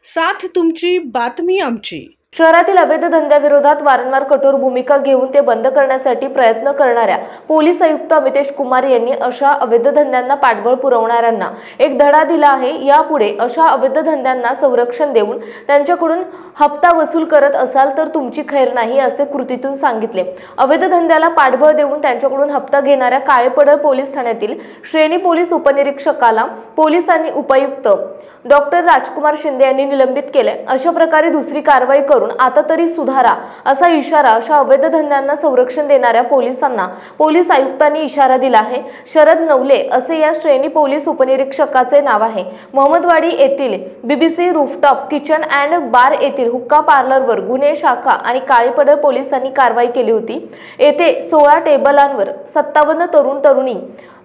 साथ तुमची बातमी आमची। शहरातील अवैध धंद्याविरोधात वारंवार कठोर भूमिका घेऊन ते बंद करण्यासाठी प्रयत्न करणाऱ्या पोलीस आयुक्त अमितेश कुमार यांनी अशा अवैध धंद्यांना पाठबळ पुरवणाऱ्यांना एक धडा दिला आहे। यापुढे अशा अवैध धंद्यांना संरक्षण देऊन त्यांच्याकडून हप्ता वसूल करत असाल तर तुमची खैर नाही असे कृतीतून सांगितले। अवैध धंद्याला पाठबळ देऊन त्यांच्याकडून हप्ता घेणाऱ्या काळेपडळ पोलीस ठाण्यातील श्रेणी पोलीस उपनिरीक्षकाला पोलिसांनी उपायुक्त डॉक्टर राजकुमार शिंदे यांनी निलंबित केले। अशा प्रकारे दुसरी कारवाई करून आता तरी सुधारा असा इशारा अशा अवैध धंद्यांना संरक्षण देणाऱ्या पोलिसांना पोलीस आयुक्तांनी इशारा दिला आहे। शरद नवले असे या श्रेणी पोलीस उपनिरीक्षकाचे नाव आहे। मोहम्मदवाडी येथील बीबीसी रूफटॉप किचन अँड बार येथील हुक्का पार्लरवर गुन्हे शाखा आणि काळेपडळ पोलिसांनी कारवाई केली होती। येथे 16 टेबलांवर 57 तरुण-तरुणी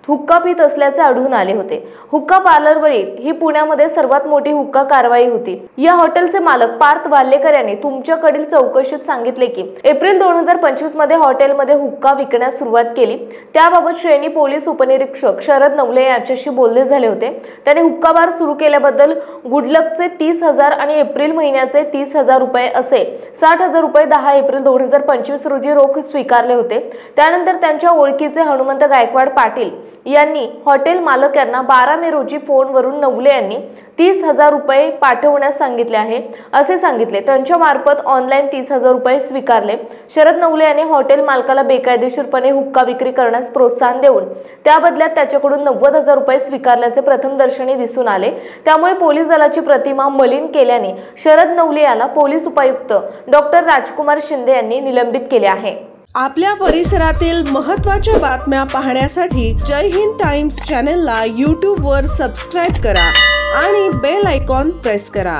हुक्का पीत असल्याचे आढळून आले होते। हुक्का पार्लरवरील ही पुण्यामध्ये सर्वात मोठी हुक्का कारवाई होती। या हॉटेलचे मालक पार्थ वाल्लेकर यांनी तुमच्याकडील चौकशीत सांगितले की एप्रिल 2025 मध्ये हॉटेलमध्ये हुक्का विकण्यास सुरुवात केली। त्याबाबत श्रेणी पोलीस उपनिरीक्षक शरद नवले यांच्याशी बोलणे झाले होते। त्याने हुक्का बार सुरू केल्याबद्दल गुडलकचे 30,000 आणि एप्रिल महिन्याचे 30,000 रुपये असे 60,000 रुपये 10 एप्रिल 2025 रोजी रोख स्वीकारले होते। त्यानंतर त्यांच्या ओळखीचे हनुमंत गायकवाड पाटील यांनी हॉटेल मालक यांना 12 मे रोजी फोनवरून नवले यांनी 30,000 रुपये पाठवण्यास सांगितले आहे असे सांगितले। त्यांच्या मार्फत ऑनलाईन 30,000 रुपये स्वीकारले। शरद नवले यांनी हॉटेल मालकाला बेकायदेशीरपणे हुक्का विक्री करण्यास प्रोत्साहन देऊन त्या बदल्यात त्याच्याकडून 90,000 रुपये स्वीकारल्याचे प्रथमदर्शनी दिसून आले। त्यामुळे पोलीस दलाची प्रतिमा मलिन केल्याने शरद नवले याला पोलीस उपायुक्त डॉक्टर राजकुमार शिंदे यांनी निलंबित केले आहे। आपल्या परिसरातील महत्त्वाच्या बातम्या पाहण्यासाठी जय हिंद टाइम्स चॅनलला YouTube वर सबस्क्राइब करा आणि बेल आयकॉन प्रेस करा।